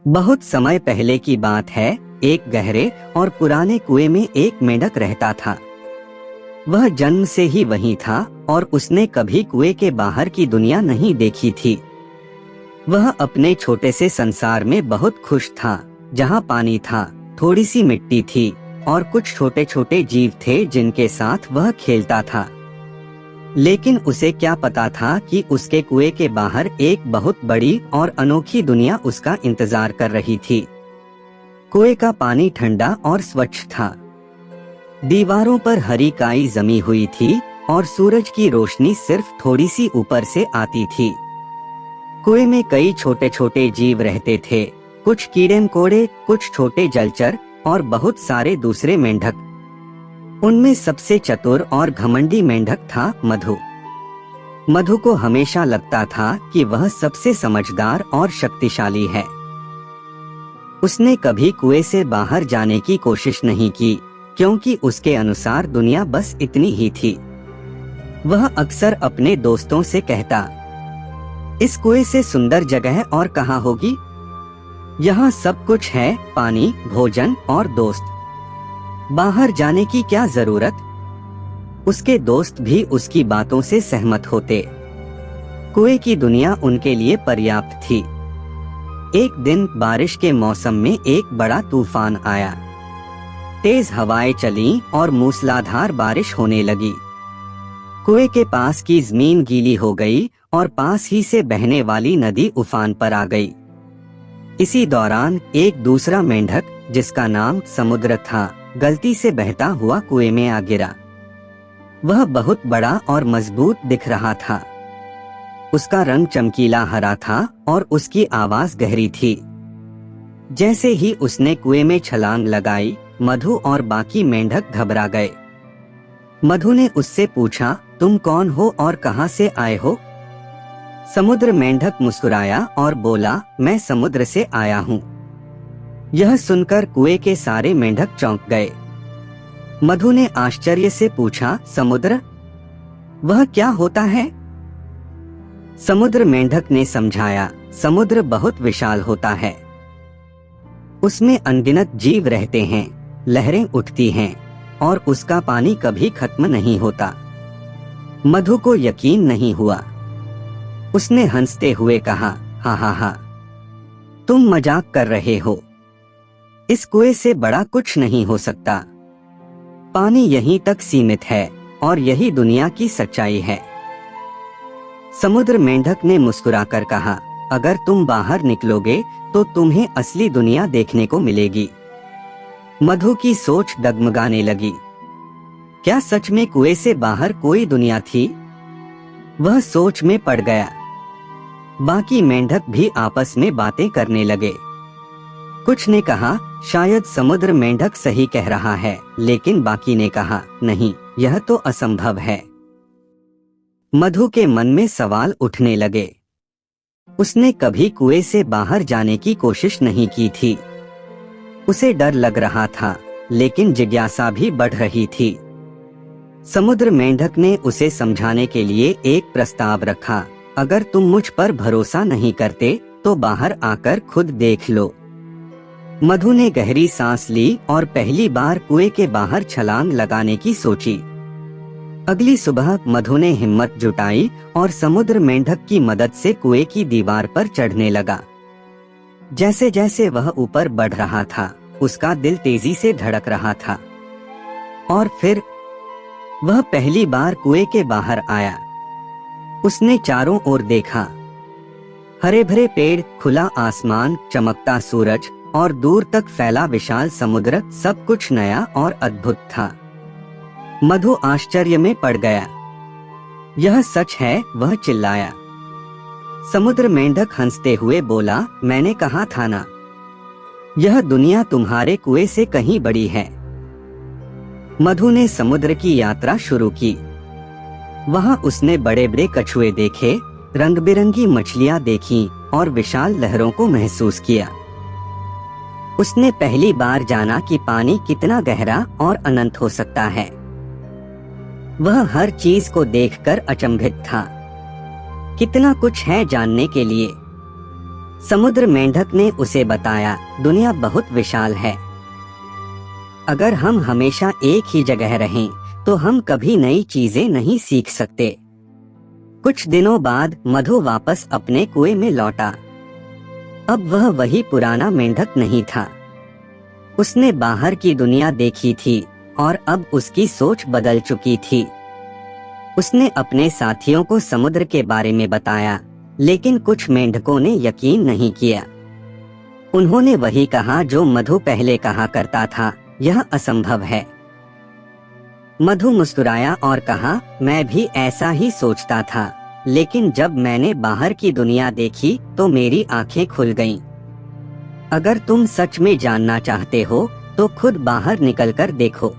बहुत समय पहले की बात है। एक गहरे और पुराने कुएं में एक मेंढक रहता था। वह जन्म से ही वहीं था और उसने कभी कुएं के बाहर की दुनिया नहीं देखी थी। वह अपने छोटे से संसार में बहुत खुश था, जहाँ पानी था, थोड़ी सी मिट्टी थी और कुछ छोटे छोटे जीव थे जिनके साथ वह खेलता था। लेकिन उसे क्या पता था कि उसके कुएं के बाहर एक बहुत बड़ी और अनोखी दुनिया उसका इंतजार कर रही थी। कुएं का पानी ठंडा और स्वच्छ था। दीवारों पर हरी काई जमी हुई थी और सूरज की रोशनी सिर्फ थोड़ी सी ऊपर से आती थी। कुएं में कई छोटे छोटे जीव रहते थे, कुछ कीड़े मकोड़े, कुछ छोटे जलचर और बहुत सारे दूसरे मेंढक। उनमें सबसे चतुर और घमंडी मेंढक था मधु। मधु को हमेशा लगता था कि वह सबसे समझदार और शक्तिशाली है। उसने कभी कुएं से बाहर जाने की कोशिश नहीं की, क्योंकि उसके अनुसार दुनिया बस इतनी ही थी। वह अक्सर अपने दोस्तों से कहता, इस कुएं से सुंदर जगह और कहाँ होगी? यहाँ सब कुछ है, पानी, भोजन और दोस्त। बाहर जाने की क्या जरूरत? उसके दोस्त भी उसकी बातों से सहमत होते। कुएं की दुनिया उनके लिए पर्याप्त थी। एक दिन बारिश के मौसम में एक बड़ा तूफान आया। तेज हवाएं चलीं और मूसलाधार बारिश होने लगी। कुएं के पास की जमीन गीली हो गई और पास ही से बहने वाली नदी उफान पर आ गई। इसी दौरान एक दूसरा मेंढक, जिसका नाम समुद्र था, गलती से बहता हुआ कुएं में आ गिरा। वह बहुत बड़ा और मजबूत दिख रहा था। उसका रंग चमकीला हरा था और उसकी आवाज गहरी थी। जैसे ही उसने कुएं में छलांग लगाई, मधु और बाकी मेंढक घबरा गए। मधु ने उससे पूछा, तुम कौन हो और कहां से आए हो? समुद्र मेंढक मुस्कुराया और बोला, मैं समुद्र से आया हूँ। यह सुनकर कुएं के सारे मेंढक चौंक गए। मधु ने आश्चर्य से पूछा, समुद्र? वह क्या होता है? समुद्र मेंढक ने समझाया, समुद्र बहुत विशाल होता है। उसमें अनगिनत जीव रहते हैं, लहरें उठती हैं और उसका पानी कभी खत्म नहीं होता। मधु को यकीन नहीं हुआ। उसने हंसते हुए कहा, हा हा हा, तुम मजाक कर रहे हो। इस कुएं से बड़ा कुछ नहीं हो सकता। पानी यहीं तक सीमित है और यही दुनिया की सच्चाई है। समुद्र मेंढक ने मुस्कुराकर कहा, अगर तुम बाहर निकलोगे तो तुम्हें असली दुनिया देखने को मिलेगी। मधु की सोच डगमगाने लगी। क्या सच में कुएं से बाहर कोई दुनिया थी? वह सोच में पड़ गया। बाकी मेंढक भी आपस में बातें करने लगे। कुछ ने कहा, शायद समुद्र मेंढक सही कह रहा है, लेकिन बाकी ने कहा, नहीं, यह तो असंभव है। मधु के मन में सवाल उठने लगे। उसने कभी कुएं से बाहर जाने की कोशिश नहीं की थी। उसे डर लग रहा था, लेकिन जिज्ञासा भी बढ़ रही थी। समुद्र मेंढक ने उसे समझाने के लिए एक प्रस्ताव रखा, अगर तुम मुझ पर भरोसा नहीं करते तो बाहर आकर खुद देख लो। मधु ने गहरी सांस ली और पहली बार कुएं के बाहर छलांग लगाने की सोची। अगली सुबह मधु ने हिम्मत जुटाई और समुद्र मेंढक की मदद से कुएं की दीवार पर चढ़ने लगा। जैसे जैसे वह ऊपर बढ़ रहा था, उसका दिल तेजी से धड़क रहा था। और फिर वह पहली बार कुएं के बाहर आया। उसने चारों ओर देखा। हरे भरे पेड़, खुला आसमान, चमकता सूरज और दूर तक फैला विशाल समुद्र, सब कुछ नया और अद्भुत था। मधु आश्चर्य में पड़ गया। यह सच है, वह चिल्लाया। समुद्र मेंढक हंसते हुए बोला, मैंने कहा था ना, यह दुनिया तुम्हारे कुएं से कहीं बड़ी है। मधु ने समुद्र की यात्रा शुरू की। वहां उसने बड़े बड़े कछुए देखे, रंग बिरंगी मछलियां देखीं और विशाल लहरों को महसूस किया। उसने पहली बार जाना कि पानी कितना गहरा और अनंत हो सकता है। वह हर चीज को देखकर अचंभित था। कितना कुछ है जानने के लिए। समुद्र मेंढक ने उसे बताया, दुनिया बहुत विशाल है। अगर हम हमेशा एक ही जगह रहें तो हम कभी नई चीजें नहीं सीख सकते। कुछ दिनों बाद मधु वापस अपने कुएं में लौटा। अब वह वही पुराना मेंढक नहीं था। उसने बाहर की दुनिया देखी थी और अब उसकी सोच बदल चुकी थी। उसने अपने साथियों को समुद्र के बारे में बताया, लेकिन कुछ मेंढकों ने यकीन नहीं किया। उन्होंने वही कहा जो मधु पहले कहा करता था, यह असंभव है। मधु मुस्कुराया और कहा, मैं भी ऐसा ही सोचता था, लेकिन जब मैंने बाहर की दुनिया देखी तो मेरी आंखें खुल गईं। अगर तुम सच में जानना चाहते हो तो खुद बाहर निकलकर देखो।